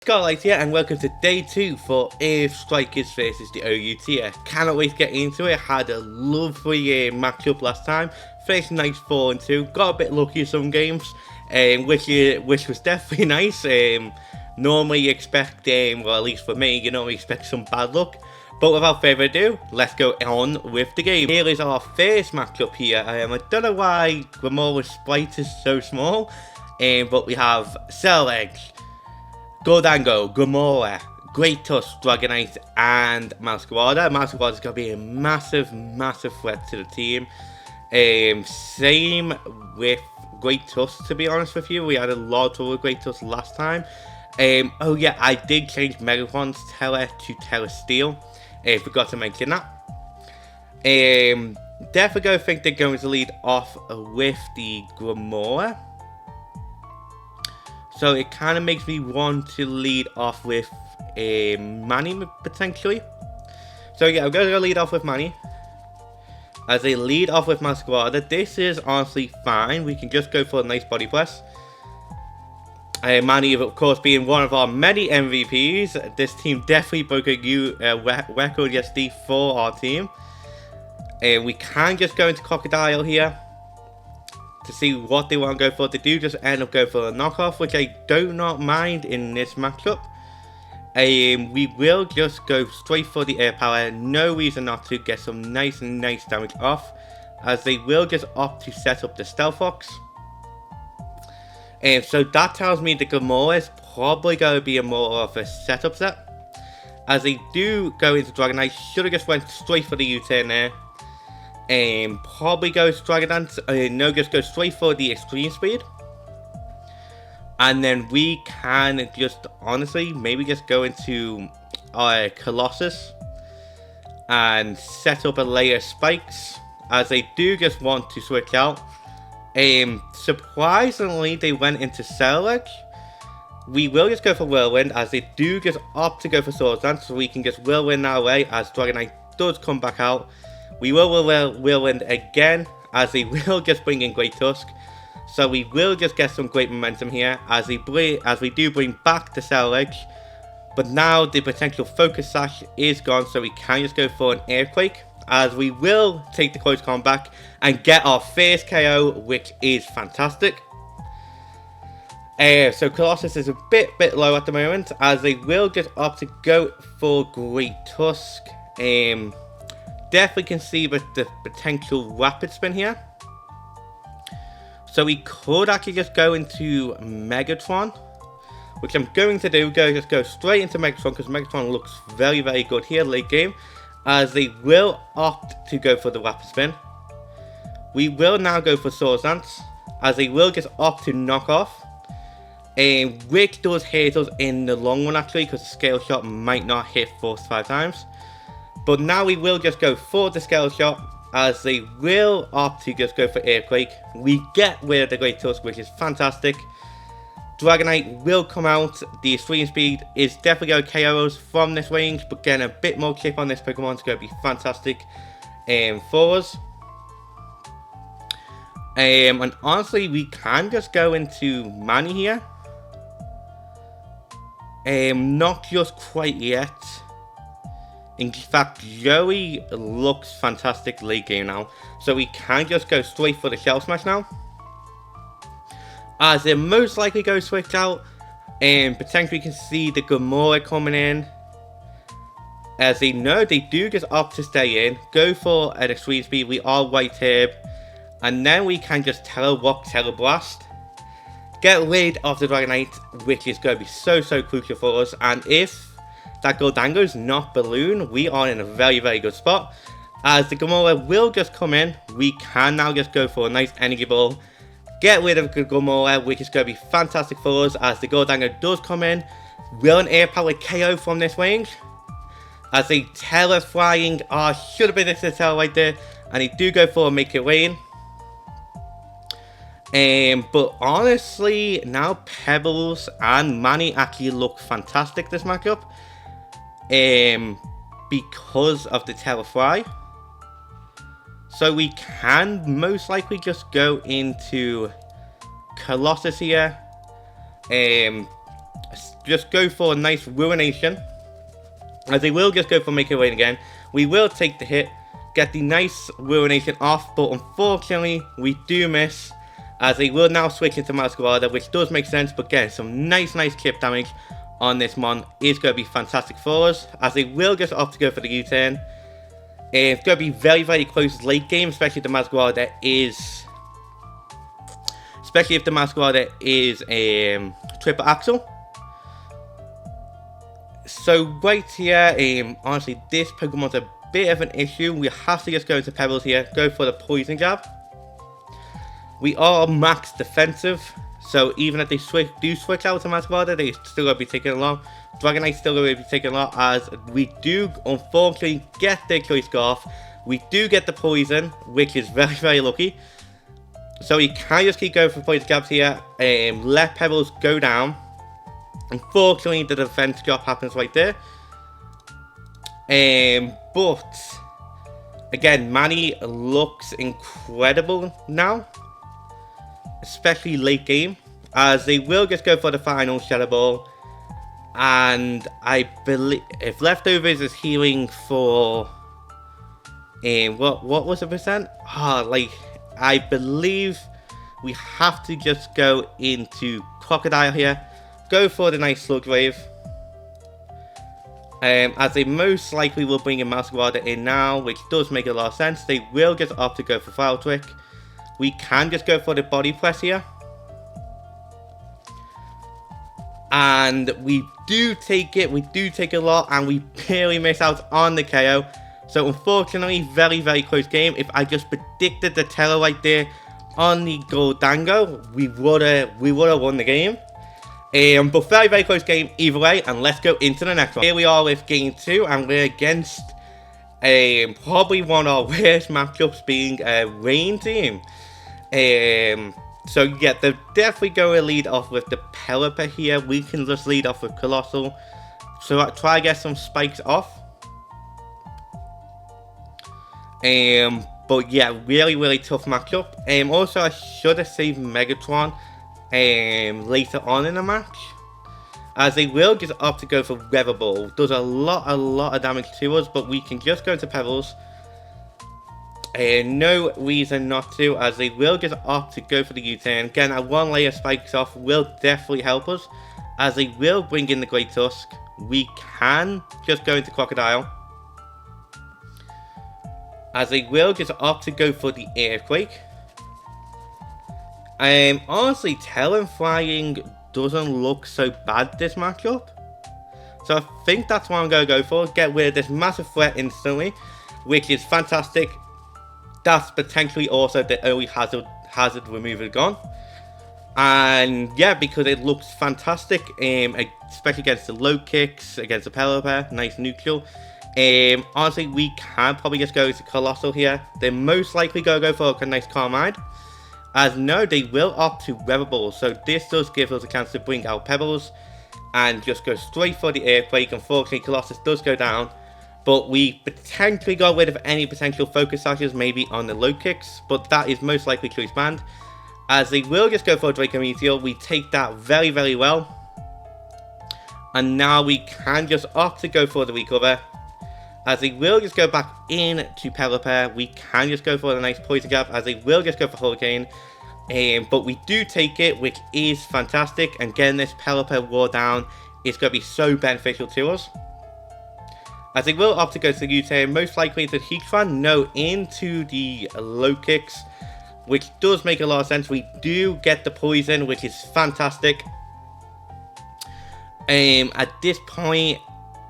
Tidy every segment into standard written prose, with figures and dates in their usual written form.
Scarlight here, and welcome to day 2 for Earth Strikers versus the OUT. I cannot wait to get into it. Had a lovely matchup last time. First nice 4-2. Got a bit lucky in some games, which was definitely nice. Normally you expect, well, at least for me, you normally expect some bad luck. But without further ado, let's go on with the game. Here is our first matchup here. I don't know why Gramora's sprite is so small, but we have Cellege, Goldango, Gamora, Great Tusk, Dragonite, and Masquerada. Masquerada is going to be a massive threat to the team. Same with Great Tusk, to be honest with you. We had a lot of trouble with Great Tusk last time. Oh yeah, I did change Megatron's Terra to Terra Steel. Forgot to mention that. Definitely think they're going to lead off with the Gamora. So it kind of makes me want to lead off with Manny, potentially. So yeah, I'm going to lead off with Manny. As they lead off with Masquerada, this is honestly fine. We can just go for a nice body press. Manny, of course, being one of our many MVPs. This team definitely broke a new record yesterday for our team. We can just go into Crocodile here to see what they want to go for. They do just end up going for a knockoff, which I do not mind in this matchup. We will just go straight for the air power. No reason not to get some nice damage off, as they will just opt to set up the Stealth Fox. So that tells me the Gamora is probably going to be a more of a setup set, as they do go into Dragonite. Should have just went straight for the U-turn there. Probably go Dragon Dance. No, just go straight for the extreme speed. And then we can just honestly maybe just go into our Colossus and set up a layer of spikes, as they do just want to switch out. Surprisingly, they went into Cellege. We will just go for Whirlwind, as they do just opt to go for Swords Dance, so we can just Whirlwind our way as Dragonite does come back out. We will Whirlwind again, as they will just bring in Great Tusk. So we will just get some great momentum here as we do bring back the Cellege. But now the potential Focus Sash is gone, so we can just go for an Earthquake, as we will take the close combat and get our first KO, which is fantastic. So Colossus is a bit low at the moment, as they will just opt to go for Great Tusk. Definitely can see the potential Rapid Spin here. So we could actually just go into Megatron, which I'm going to do. Just go straight into Megatron, because Megatron looks very good here late game, as they will opt to go for the Rapid Spin. We will now go for Swords Dance, as they will just opt to knock off, which does hit us in the long run actually, because the Scale Shot might not hit 4 to 5 times. But now we will just go for the Scale Shot, as they will opt to just go for Earthquake. We get rid of the Great Tusk, which is fantastic. Dragonite will come out. The extreme speed is definitely going to KO us from this range, but getting a bit more chip on this Pokemon is going to be fantastic for us. And honestly, we can just go into Manny here. Not just quite yet. In fact, Joey looks fantastic late game now, so we can just go straight for the Shell Smash now, as it most likely goes switch out, and potentially can see the Gamora coming in, as they know they do just opt to stay in, go for an extreme speed. We are White Herb, and then we can just Terra Rock, Terra Blast, get rid of the Dragonite, which is going to be so crucial for us. And if that Goldango is not Balloon, we are in a very good spot, as the Gamora will just come in. We can now just go for a nice Energy Ball, get rid of the Gamora, which is going to be fantastic for us, as the Goldango does come in. Will an Air Power KO from this range, as they Terra Flying, should have been a Terra right there, and they do go for a Make It Rain. But honestly, now Pebbles and Manny actually look fantastic this matchup, because of the Terra Fly. So we can most likely just go into Colossus here. just go for a nice Ruination. As they will just go for Make It Rain again. We will take the hit, get the nice Ruination off, but unfortunately we do miss. As they will now switch into Masquerada, which does make sense, but again, some nice chip damage on this Mon is going to be fantastic for us. As they will just opt to go for the U-turn. It's going to be very close late game, especially if the Masquerada is... Especially if the Masquerada is triple axle. So right here, honestly, this Pokemon's a bit of an issue. We have to just go into Pebbles here, go for the Poison Jab. We are max defensive, so even if they do switch out to Masquerada, they still going to be taking a lot. Dragonite still going to be taking a lot, as we do unfortunately get their Choice Scarf. We do get the Poison, which is very lucky. So we can just keep going for Poison Jabs here, let Pebbles go down. Unfortunately, the defense drop happens right there. But again, Manny looks incredible now, especially late game, as they will just go for the final Shadow Ball. And I believe if Leftovers is healing for what was the percent? I believe we have to just go into Crocodile here. Go for the nice Sludge Wave. As they most likely will bring in Masquerada in now, which does make a lot of sense. They will just opt to go for Foul Trick. We can just go for the Body Press here. And we do take it. We do take a lot, and we barely miss out on the KO. So unfortunately, very close game. If I just predicted the Terror right there on the Goldango, we would have won the game. But very close game either way, and let's go into the next one. Here we are with game 2, and we're against probably one of our worst matchups, being a Rain team. So yeah, they're definitely going to lead off with the Pelipper here. We can just lead off with Colossal. So I try to get some spikes off. But yeah, really tough matchup. Also, I should have saved Megatron later on in the match, as they will just opt to go for Weather Ball. Does a lot of damage to us, but we can just go into Pebbles. No reason not to, as they will just opt to go for the U-turn. Again, a 1 layer spikes off will definitely help us, as they will bring in the Great Tusk. We can just go into Crocodile, as they will just opt to go for the Earthquake. Honestly, Talonflying doesn't look so bad this matchup. So I think that's what I'm going to go for. Get rid of this massive threat instantly, which is fantastic. That's potentially also the only hazard remover gone. And yeah, because it looks fantastic, especially against the low kicks, against the Pelipper, nice neutral. Honestly, we can probably just go to Colossal here. They're most likely going to go for a nice Carmine. As no, they will opt to Weather Ball, so this does give us a chance to bring out Pebbles and just go straight for the Earthquake. Unfortunately, Colossus does go down, but we potentially got rid of any potential focus sashes, maybe on the low kicks, but that is most likely to expand. As they will just go for a Draco Meteor, we take that very well. And now we can just opt to go for the Recover. As they will just go back in to Pelipper, we can just go for the nice Poison Jab, as they will just go for Hurricane. But we do take it, which is fantastic. And getting this Pelipper War down is going to be so beneficial to us. As they will opt to go to the U-turn, most likely into the Heatran, no, into the low kicks, which does make a lot of sense. We do get the Poison, which is fantastic. At this point,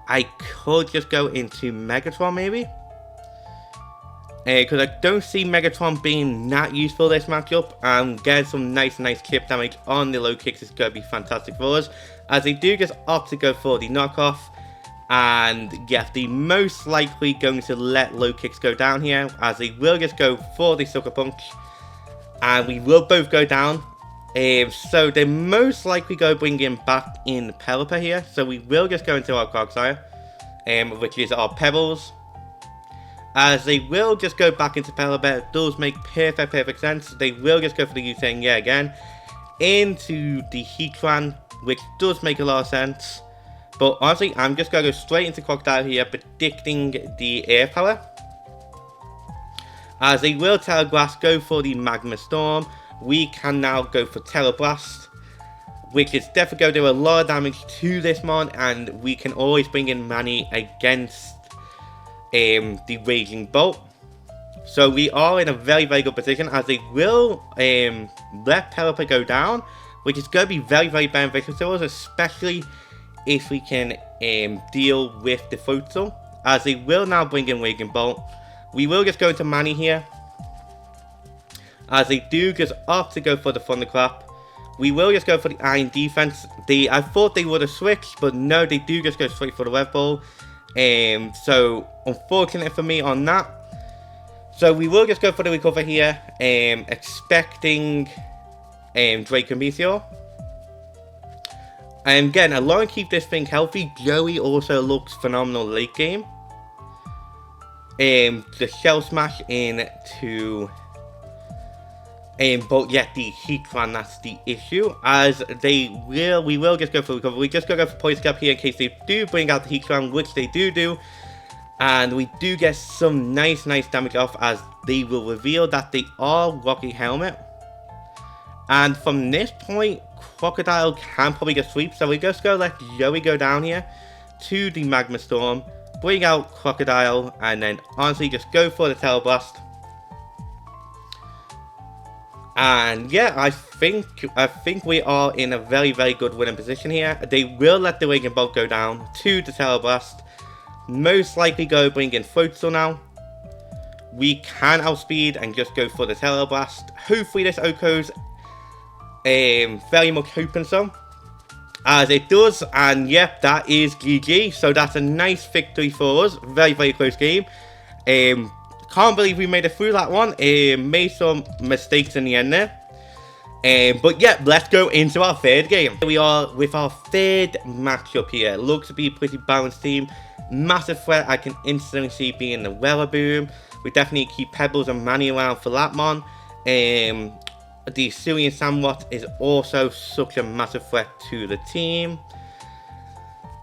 I could just go into Megatron maybe, because I don't see Megatron being that useful this matchup, and getting some nice chip damage on the low kicks is going to be fantastic for us, as they do just opt to go for the knockoff. And yeah, they're most likely going to let low kicks go down here, as they will just go for the Sucker Punch, and we will both go down. So they're most likely going to bring in back in Pelipper here. So we will just go into our Cogsire, which is our Pebbles. As they will just go back into Pelipper. It does make perfect sense. They will just go for the U-turn yet again into the Heatran. which does make a lot of sense. But honestly, I'm just going to go straight into Crocodile here, predicting the air power. As they will Telegrass, go for the Magma Storm. We can now go for Teleblast, which is definitely going to do a lot of damage to this mon, and we can always bring in Manny against the Raging Bolt. So we are in a very, very good position, as they will let Pelipper go down, which is going to be very, very beneficial to us, especially if we can deal with the Futsal, as they will now bring in Raging Bolt. We will just go into Manny here, as they do just opt to go for the Thunderclap. We will just go for the Iron Defense. I thought they would have switched, but no, they do just go straight for the Red Ball. So unfortunate for me on that. So we will just go for the Recover here, expecting Draco Meteor. And again, as long as keep this thing healthy, Joey also looks phenomenal late game. The Shell Smash into... but yet the Heatran, that's the issue, as we will just go for Recover. We just go for Poison Cap here in case they do bring out the Heatran, which they do. And we do get some nice damage off, as they will reveal that they are Rocky Helmet. And from this point, Crocodile can probably get sweep. So we just go let Joey go down here to the Magma Storm, bring out Crocodile, and then honestly just go for the Teleblast. And yeah, I think we are in a very, very good winning position here. They will let the Raging Bolt go down to the Teleblast. Most likely go bring in Futsal now. We can outspeed and just go for the Teleblast. Hopefully this Oko's very much hoping so, as it does, and yep, that is GG. So that's a nice victory for us. Very, very close game. Can't believe we made it through that one. Made some mistakes in the end there. But yeah, let's go into our third game. Here we are with our third matchup here. Looks to be a pretty balanced team. Massive threat I can instantly see being the Wellaboom. We definitely keep Pebbles and Manny around for that mon. The Syrian Samwat is also such a massive threat to the team.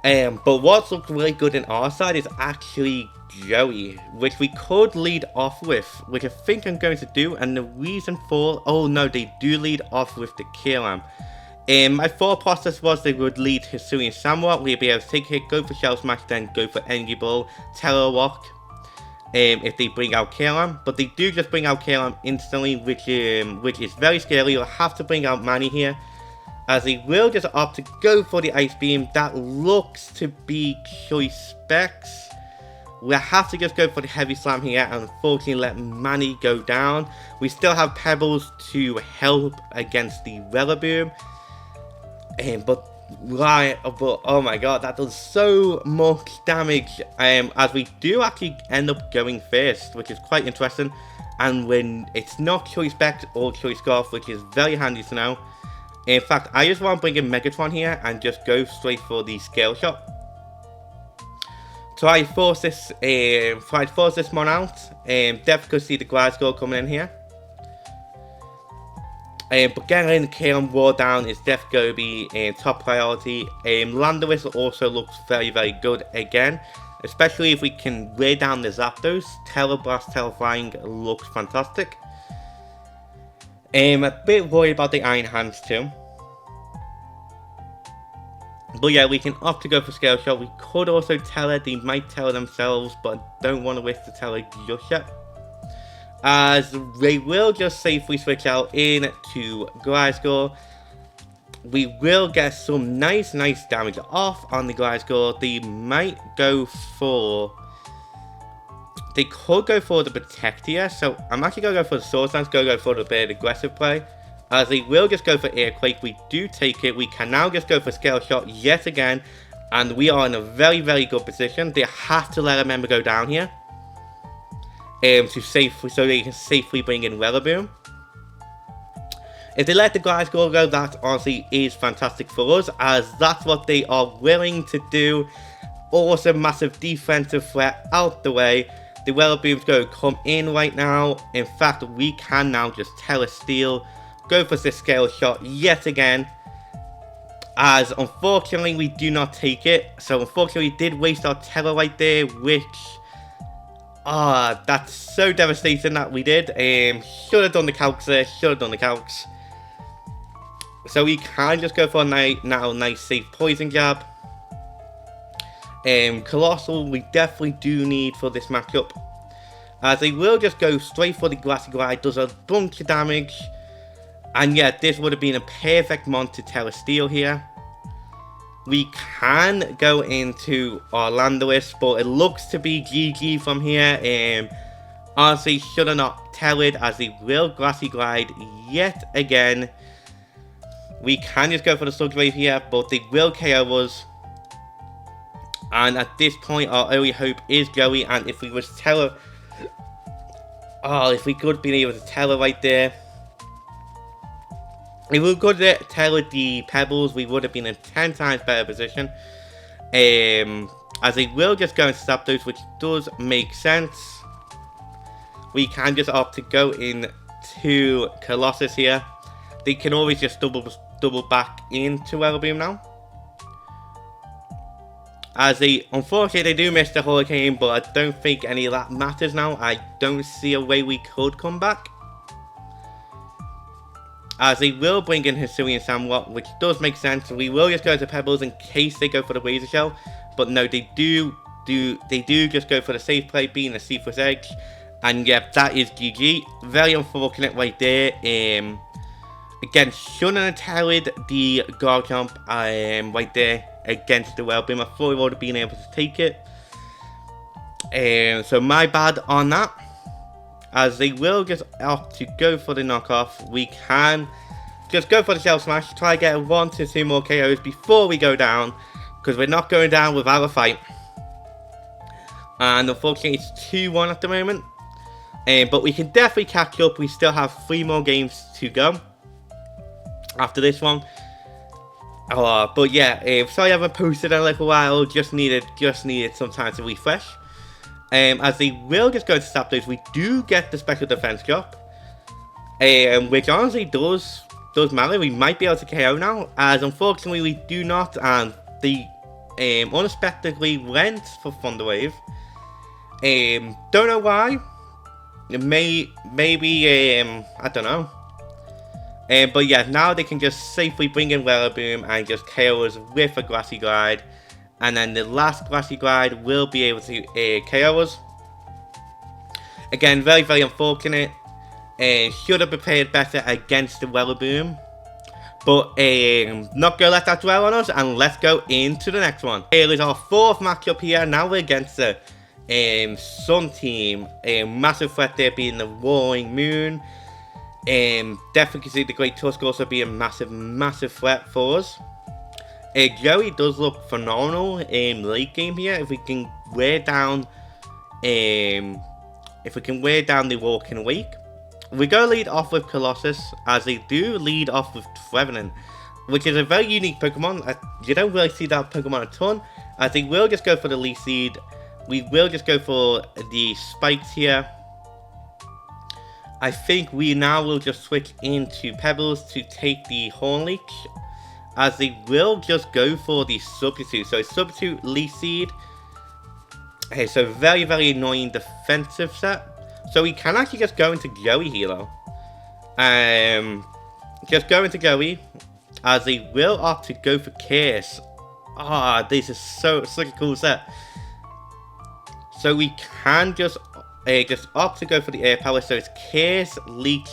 But what's looked really good in our side is actually Joey, which we could lead off with, which I think I'm going to do. And the reason for, oh no, they do lead off with the Killam. My thought process was they would lead Hisuian Samwat, we'd be able to take a hit, go for Shell Smash, then go for Energy Ball, Telerock, if they bring out Killam. But they do just bring out Killam instantly, which is very scary. You'll have to bring out Manny here, as he will just opt to go for the Ice Beam. That looks to be choice specs. We'll have to just go for the Heavy Slam here and unfortunately let Manny go down. We still have Pebbles to help against the Wellaboom. But oh my god, that does so much damage. As we do actually end up going first, which is quite interesting. And when it's not Choice Specs or Choice Scarf, which is very handy to know. In fact, I just want to bring in Megatron here and just go straight for the Scale Shot. Try to force this mon out. Definitely see the Glasgow coming in here. But getting the Killam War down is definitely going to be top priority. Landorus also looks very, very good again, especially if we can wear down the Zapdos. Teleblast, Teleflying looks fantastic. A bit worried about the Iron Hands too. But yeah, we can opt to go for Scale Shot. We could also tell her, they might tell themselves, but I don't want to risk to tell her just yet, as they will just safely switch out into Gliscor. We will get some nice damage off on the Gliscor. They might go for... They could go for the Protect here, so I'm actually going to go for the Sword Stance, go for the bit aggressive play. As they will just go for Earthquake, we do take it. We can now just go for Scale Shot yet again, and we are in a very, very good position. They have to let a member go down here. So they can safely bring in Wellaboom. If they let the Gliscor go, that honestly is fantastic for us, as that's what they are willing to do. Awesome, massive defensive threat out the way. The Wellaboom's going to come in right now. In fact, we can now just Telesteel, go for this Scale Shot yet again. as unfortunately we do not take it. So unfortunately we did waste our Terror right there, which that's so devastating that we did. Should have done the calcs there, should have done the calcs. So we can just go for a nice safe poison jab. Colossal we definitely do need for this matchup, as they will just go straight for the Grassy Glide, does a bunch of damage. And yeah, this would have been a perfect mon to Terra Steel here. We can go into Orlandoist, but it looks to be GG from here. Honestly, should have not Terrored, as they will Grassy Glide yet again. We can just go for the Sludge Wave here, but they will KO us. And at this point, our only hope is Joey. And if we was Terror, if we could be able to Terror right there. If we could Terror the Pebbles, we would have been in 10 times better position. As they will just go and stop those, which does make sense. We can just opt to go into Colossus here. They can always just double back into Weatherbeam now. As unfortunately they do miss the Hurricane, but I don't think any of that matters now. I don't see a way we could come back. As they will bring in Hisuian Samurott, which does make sense. We will just go to Pebbles in case they go for the Razor Shell. But no, they do just go for the safe play, being the Seafus Edge. And yeah, that is GG. Very unfortunate right there. Again, shouldn't have carried the Garchomp right there against the Wellbeam. I thought we would have been able to take it. So my bad on that. As they will just opt to go for the knockoff. We can just go for the Shell Smash. Try to get 1 to 2 more KOs before we go down. Because we're not going down without a fight. And unfortunately it's 2-1 at the moment. But we can definitely catch up. We still have 3 more games to go after this one. But yeah, sorry I haven't posted in a little while. Just needed some time to refresh. As they will just go to stop those, we do get the special defense drop, which honestly does matter. We might be able to KO now, as unfortunately we do not, and they unexpectedly went for Thunder Wave. Don't know why. Maybe I don't know. But yeah, now they can just safely bring in Weatherboom and just KO us with a Grassy Glide. And then the last Grassy Glide will be able to KO us. Again, very, very unfortunate. Should have prepared better against the Weatherboom. But not going to let that dwell on us. And let's go into the next one. Here is our 4th matchup here. Now we're against the Sun team. Massive threat there being the Roaring Moon. Definitely see the Great Tusk also being a massive threat for us. Joey does look phenomenal in late game here. If we can wear down the Walking Wake. We go lead off with Colossus, as they do lead off with Trevenant, which is a very unique Pokemon. You don't really see that Pokemon a ton, as they will just go for the Leaf Seed. We will just go for the Spikes here. I think we now will just switch into Pebbles to take the Horn Leech, as they will just go for the Substitute. So Substitute, Leaf Seed. Okay, so very, very annoying defensive set. So we can actually just go into Joey here though. Just go into Joey, as they will opt to go for Curse. This is such a cool set. So we can just opt to go for the Air Power. So it's Curse, Leech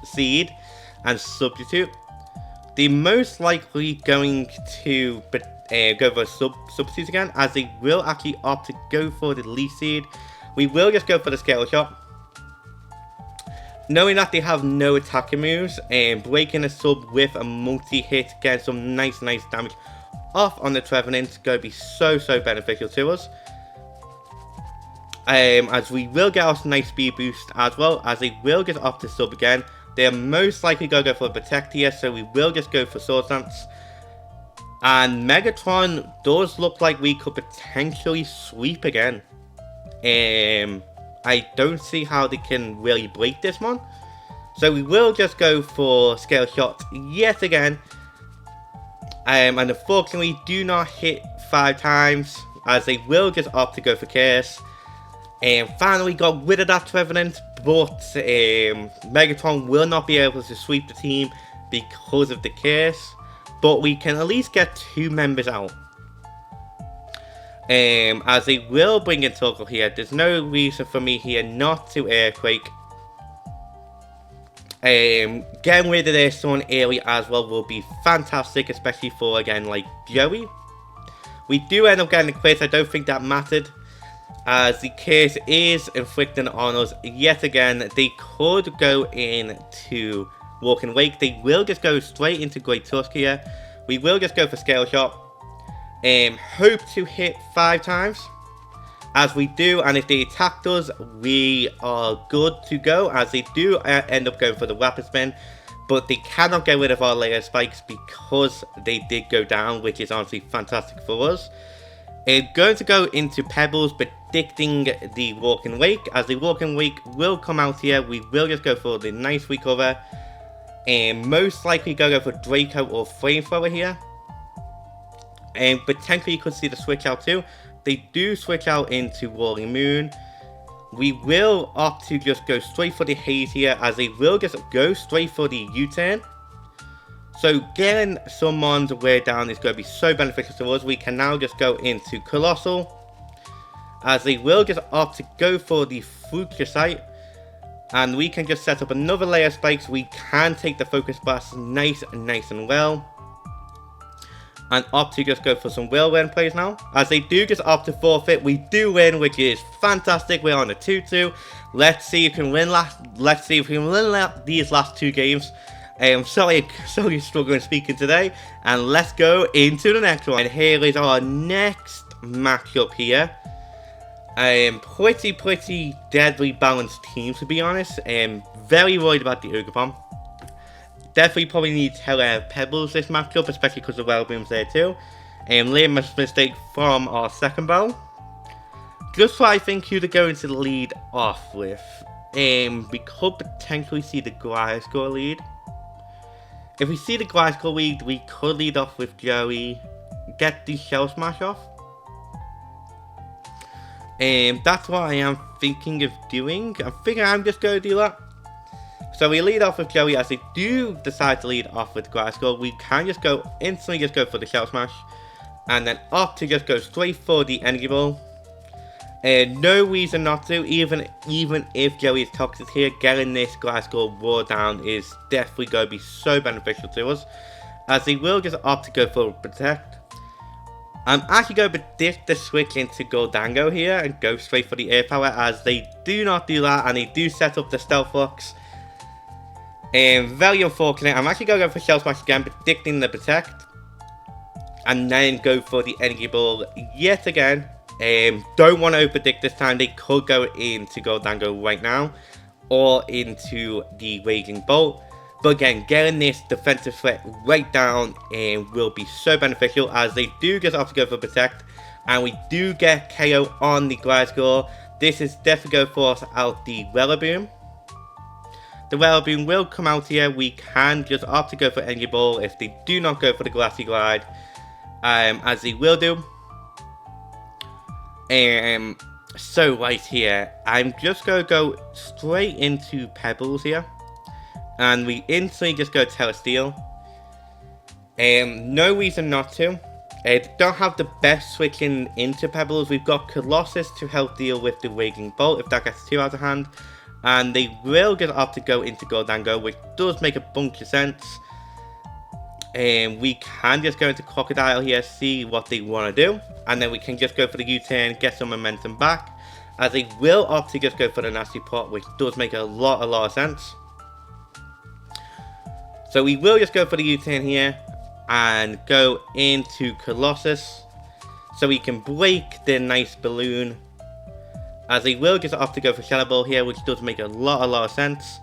Seed, and Substitute. They're most likely going to go for Substitute again, as they will actually opt to go for the Leaf Seed. We will just go for the Scale Shot, knowing that they have no attacking moves, and breaking a sub with a multi-hit, getting some nice damage off on the Trevenant is going to be so beneficial to us. As we will get us a nice speed boost as well, as they will just opt to sub again. They're most likely going to go for a Protect here, so we will just go for Sword Dance. And Megatron does look like we could potentially sweep again. I don't see how they can really break this one. So we will just go for scale shots yet again. And unfortunately do not hit 5 times, as they will just opt to go for Chaos. And finally got rid of that Trevenant, but Megatron will not be able to sweep the team because of the Chaos. But we can at least get 2 members out. As they will bring in Circle here. There's no reason for me here not to Earthquake. Getting rid of their Sun early as well will be fantastic, especially for, again, like Joey. We do end up getting a quiz. I don't think that mattered, as the curse is inflicting on us yet again. They could go into Walking Wake. They will just go straight into Great Tusk here. We will just go for Scale Shot. Hope to hit 5 times. As we do, and if they attacked us, we are good to go, as they do end up going for the Rapid Spin. But they cannot get rid of our layer spikes because they did go down, which is honestly fantastic for us. Going to go into Pebbles, predicting the Walking Wake. As the Walking Wake will come out here, we will just go for the nice recover. And most likely go for Draco or Flamethrower here. And potentially you could see the switch out too. They do switch out into Rolling Moon. We will opt to just go straight for the Haze here, as they will just go straight for the U-turn. So getting someone's wear down is going to be so beneficial to us. We can now just go into Colossal, as they will just opt to go for the Future Sight. And we can just set up another layer of spikes. We can take the Focus Blast nice and well. And opt to just go for some Whirlwind plays now. As they do just opt to forfeit, we do win, which is fantastic. We're on a 2-2. Let's see if we can win these last 2 games. Sorry struggling speaking today. And let's go into the next one. And here is our next matchup here. Pretty deadly balanced team, to be honest. Very worried about the Ogre. Definitely probably need to Pebbles this matchup, especially because the Wellboom's there too. Late mistake from our second barrel. Just what I think who to go into the lead off with. We could potentially see the Gliscor lead. If we see the Gliscor lead, we could lead off with Joey. Get the Shell Smash off. That's what I am thinking of doing. I think I'm just going to do that. So we lead off with Joey. As they do decide to lead off with Gliscor, we can just go instantly just go for the Shell Smash. And then opt to just go straight for the Energy Ball. No reason not to, even if Joey is toxic here, getting this Gliscor Roar down is definitely going to be so beneficial to us. As they will just opt to go for Protect. I'm actually going to predict the switch into Goldango here and go straight for the Air Power, as they do not do that, and they do set up the Stealth Rocks. Very unfortunate. I'm actually going to go for Shell Smash again, predicting the Protect. And then go for the Energy Ball yet again. Don't want to over-predict this time. They could go into Goldango right now, or into the Raging Bolt. But again, getting this defensive threat right down will be so beneficial, as they do just have to go for Protect. And we do get KO on the Gliscor. This is definitely going to force out the Rillaboom. The Rillaboom will come out here. We can just opt to go for Energy Ball if they do not go for the Glassy Glide, as they will do. So right here, I'm just going to go straight into Pebbles here. And we instantly just go Terra Steel. No reason not to. Don't have the best switching into Pebbles. We've got Colossus to help deal with the Raging Bolt if that gets too out of hand. And they will just opt to go into Goldango, which does make a bunch of sense. We can just go into Crocodile here, see what they want to do. And then we can just go for the U-turn, get some momentum back. As they will opt to just go for the Nasty Pot, which does make a lot of sense. So we will just go for the U-turn here and go into Colossus, so we can break the nice balloon. As they will just opt to go for Shadow Ball here, which does make a lot of sense.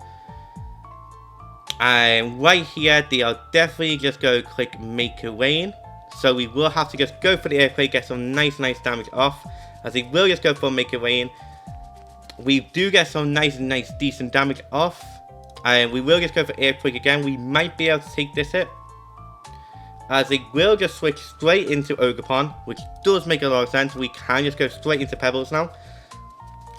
And right here, they are definitely just go click Make a Rain. So we will have to just go for the Earthquake, get some nice damage off. As they will just go for Make a Rain. We do get some nice decent damage off. And we will just go for Earthquake again. We might be able to take this hit, as they will just switch straight into Ogerpon, which does make a lot of sense. We can just go straight into Pebbles now.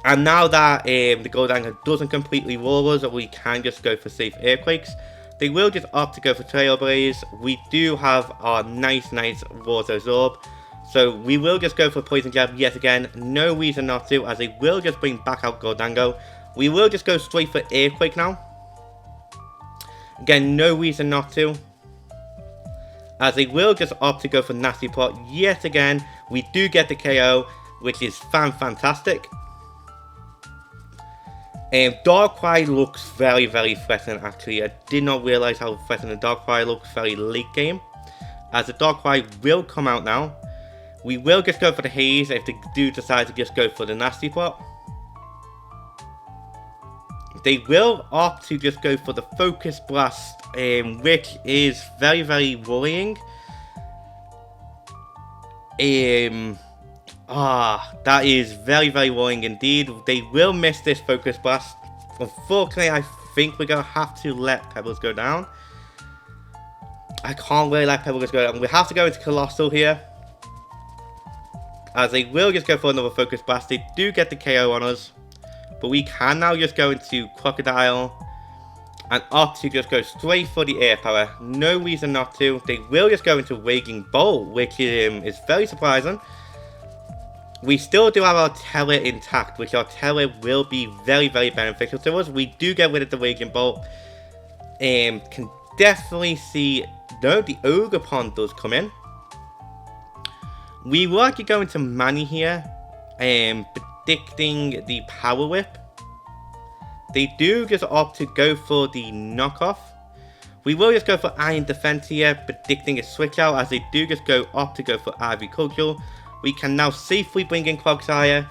And now that the Goldango doesn't completely roll us, we can just go for safe Earthquakes. They will just opt to go for Trailblaze. We do have our nice Water Absorb. So we will just go for Poison Jab yet again. No reason not to, as they will just bring back out Goldango. We will just go straight for Earthquake now. Again, no reason not to, as they will just opt to go for Nasty Pot yet again. We do get the KO, which is fantastic. Darkrai looks very threatening actually. I did not realize how threatening Darkrai looks very late game, as the Darkrai will come out now. We will just go for the Haze if they do decide to just go for the Nasty Pot. They will opt to just go for the Focus Blast, which is very worrying. That is very worrying indeed. They will miss this Focus Blast. Unfortunately, I think we're going to have to let Pebbles go down. I can't really let Pebbles go down. We have to go into Colossal here, as they will just go for another Focus Blast. They do get the KO on us, but we can now just go into Crocodile and opt to just go straight for the Air Power. No reason not to. They will just go into Raging Bolt, which is very surprising. We still do have our Terror intact, which our Terror will be very beneficial to us. We do get rid of the Raging Bolt. Can definitely see, no, the Ogerpon does come in. We will actually go into Manny here, predicting the Power Whip. They do just opt to go for the knockoff. We will just go for Iron Defense here, predicting a switch out, as they do just opt to go for Agricultural. We can now safely bring in Quagsire,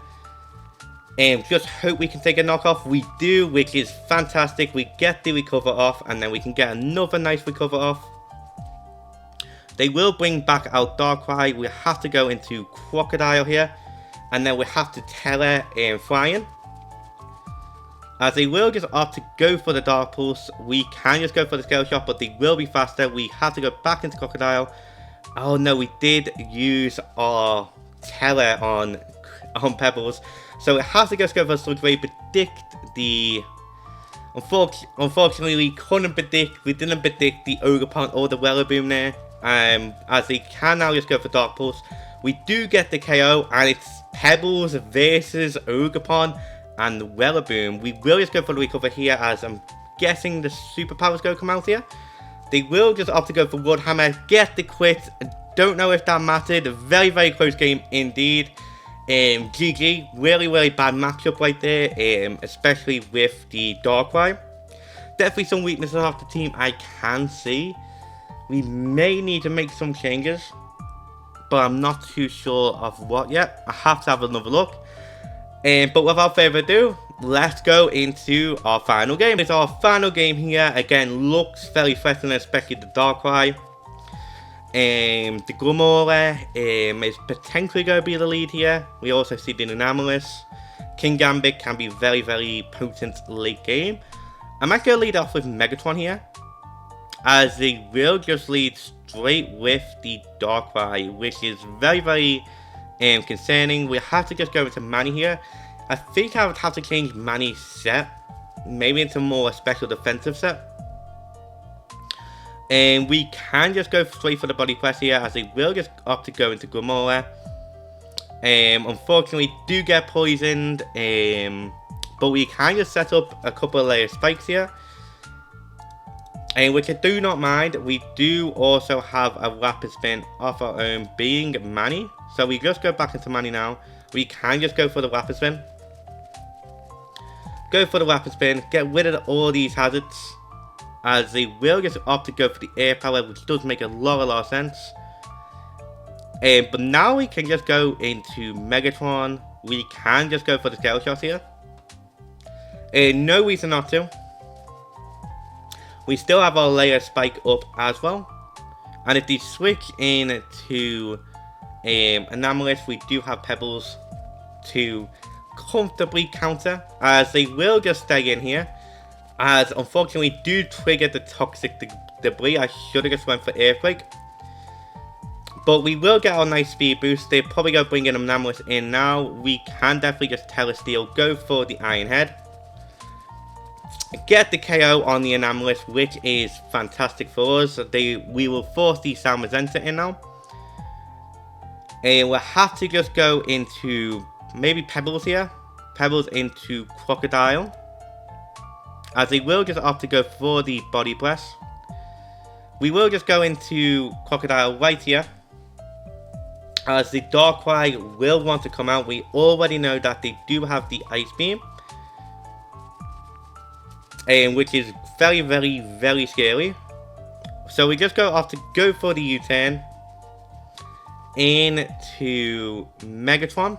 and just hope we can take a knockoff. We do, which is fantastic. We get the recover off, and then we can get another nice recover off. They will bring back out Darkrai. We have to go into Crocodile here, and then we have to Terror and Flying. As they will just opt to go for the Dark Pulse. We can just go for the Scale Shot, but they will be faster. We have to go back into Crocodile. Oh no, we did use our Terror on Pebbles, so it has to just go for Sludge Wave. Predict the... Unfortunately, we didn't predict the Ogerpon or the Wellaboom there. As they can now just go for Dark Pulse. We do get the KO, and it's Pebbles versus Ogerpon and the Wellaboom. We will just go for the recover here, as I'm guessing the superpowers go come out here. They will just opt to go for Woodhammer, get the quit. Don't know if that mattered. A very close game indeed. GG, really bad matchup right there, especially with the Darkrai. Definitely some weaknesses off the team I can see. We may need to make some changes, but I'm not too sure of what yet. I have to have another look. But without further ado, let's go into our final game. It's our final game here. Again, looks very threatening, especially the Darkrai. The Glimmora is potentially going to be the lead here. We also see the Anomalous. King Gambit can be very potent late game. I'm actually going to lead off with Megatron here, as they will just lead straight with the Darkrai, which is very concerning. We have to just go into Manny here. I think I would have to change Manny's set, maybe into more a special defensive set. And we can just go straight for the body press here, as they will just opt to go into Glimmora. Unfortunately, do get poisoned, but we can just set up a couple of layer spikes here, which I do not mind. We do also have a Rapid Spin of our own, being Manny. So we just go back into Manny now. We can just go for the Rapid Spin. Go for the Rapid Spin, get rid of all these hazards, as they will just opt to go for the Air Power, which does make a lot of sense. But now we can just go into Megatron. We can just go for the Scale Shot here. No reason not to. We still have our layer spike up as well. And if they switch in to Anomalous, we do have Pebbles to comfortably counter, as they will just stay in here. as unfortunately do trigger the toxic debris. I should have just went for Earthquake. But we will get our nice speed boost. They're probably going to bring in Anomalous in now. We can definitely just Telesteel, go for the Iron Head. Get the KO on the Anomalous, which is fantastic for us. We will force the Salmazenta in now. And we'll have to just go into maybe Pebbles here. Pebbles into Crocodile, as they will just opt to go for the Body Press. We will just go into Crocodile right here, as the Darkrai will want to come out. We already know that they do have the Ice Beam, which is very, very, very scary. So we just opt to go for the U-turn into Megatron,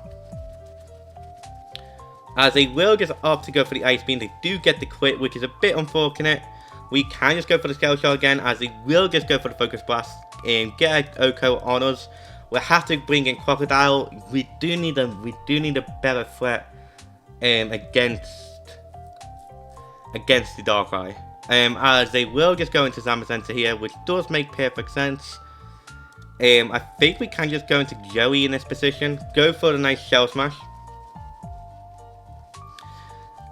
as they will just opt to go for the Ice Beam. They do get the crit, which is a bit unfortunate. We can just go for the Scale Shot again, as they will just go for the Focus Blast and get an Oko on us. We'll have to bring in Crocodile. We do need a better threat against the Darkrai. As they will just go into Zamazenta here, which does make perfect sense. I think we can just go into Joey in this position. Go for the nice Shell Smash.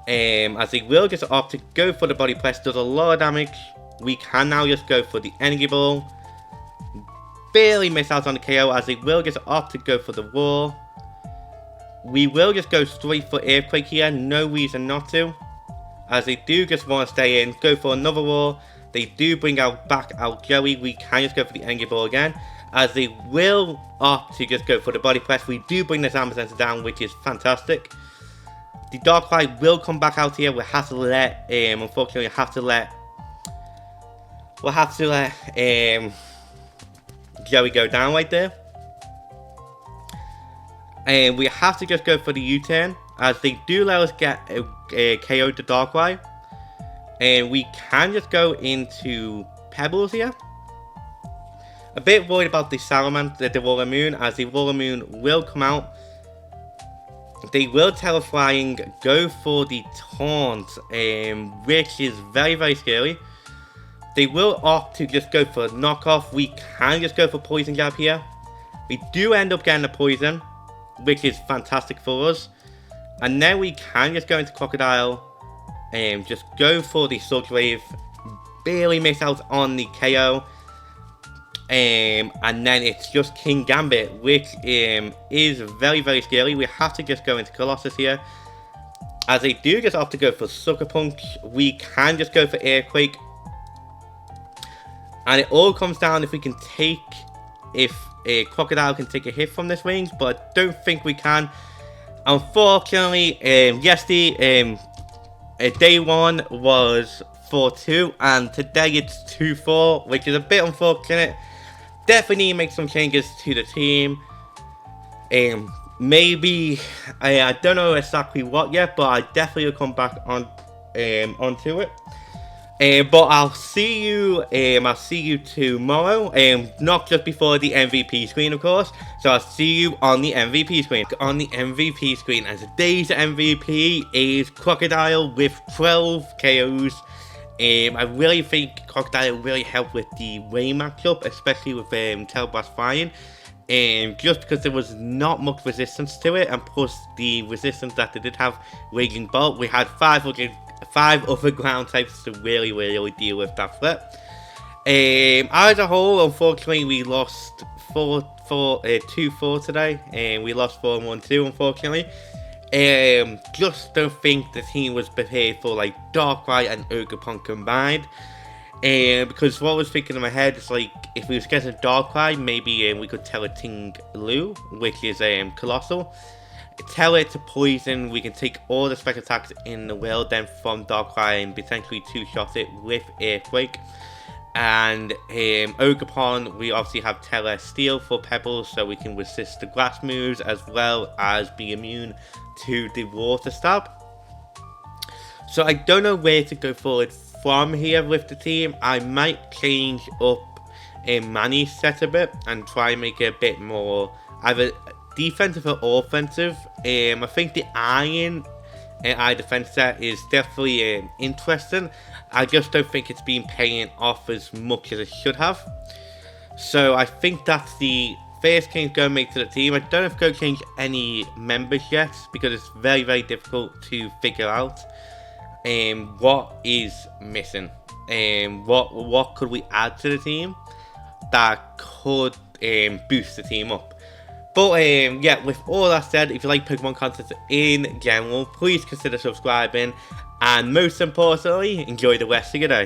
As they will just opt to go for the Body Press, does a lot of damage. We can now just go for the Energy Ball. Barely miss out on the KO, as they will just opt to go for the Roar. We will just go straight for Earthquake here, no reason not to, as they do just want to stay in. Go for another Roar. They do bring back out Joey. We can just go for the Energy Ball again, as they will opt to just go for the Body Press. We do bring the Zamazenta down, which is fantastic. The Darkrai will come back out here. We'll have to let, unfortunately, we'll have to let Joey go down right there. And we have to just go for the U-turn, as they do let us get a KO to Darkrai. And we can just go into Pebbles here. A bit worried about the Salamander, the Roller Moon, as the Roller Moon will come out. They will Terraflying, go for the Taunt, which is very, very scary. They will opt to just go for Knockoff. We can just go for Poison Jab here. We do end up getting a Poison, which is fantastic for us. And then we can just go into Crocodile and just go for the Surge Wave. Barely miss out on the KO. And then it's just King Gambit, which is very, very scary. We have to just go into Colossus here, as they do just opt to go for Sucker Punch. We can just go for Earthquake, and it all comes down if a Crocodile can take a hit from this range, but I don't think we can. Unfortunately, yesterday, day 1 was 4-2, and today it's 2-4, which is a bit unfortunate. Definitely need to make some changes to the team. Maybe I don't know exactly what yet, but I definitely will come back onto it. But I'll see you tomorrow. Not just before the MVP screen, of course. So I'll see you on the MVP screen. On the MVP screen, and today's MVP is Crocodile with 12 KOs. I really think Crocodile really helped with the Rain matchup, especially with Teleblast Flying. Just because there was not much resistance to it, and plus the resistance that they did have, Raging Bolt, we had 5 other ground types to really deal with that threat. As a whole, unfortunately, we lost 2-4 today, and we lost 4-1-2, unfortunately. Just don't think the team was prepared for like Darkrai and Ogerpon combined. Because what I was thinking in my head is like, if we was getting a Darkrai, maybe we could tell it Ting Lu, which is Colossal. Tell it to Poison, we can take all the special attacks in the world then from Darkrai and potentially 2-shot it with Earthquake. And Ogerpon, we obviously have Telesteel for Pebbles, so we can resist the grass moves as well as be immune to the water stab. So I don't know where to go forward from here with the team. I might change up Manny's set a bit and try and make it a bit more either defensive or offensive. I think the Iron AI defense set is definitely interesting. I just don't think it's been paying off as much as it should have. So I think that's the first change going to make to the team. I don't know if going to change any members yet, because it's very, very difficult to figure out what is missing. What could we add to the team that could boost the team up. But yeah, with all that said, if you like Pokemon content in general, please consider subscribing, and most importantly, enjoy the rest of your day.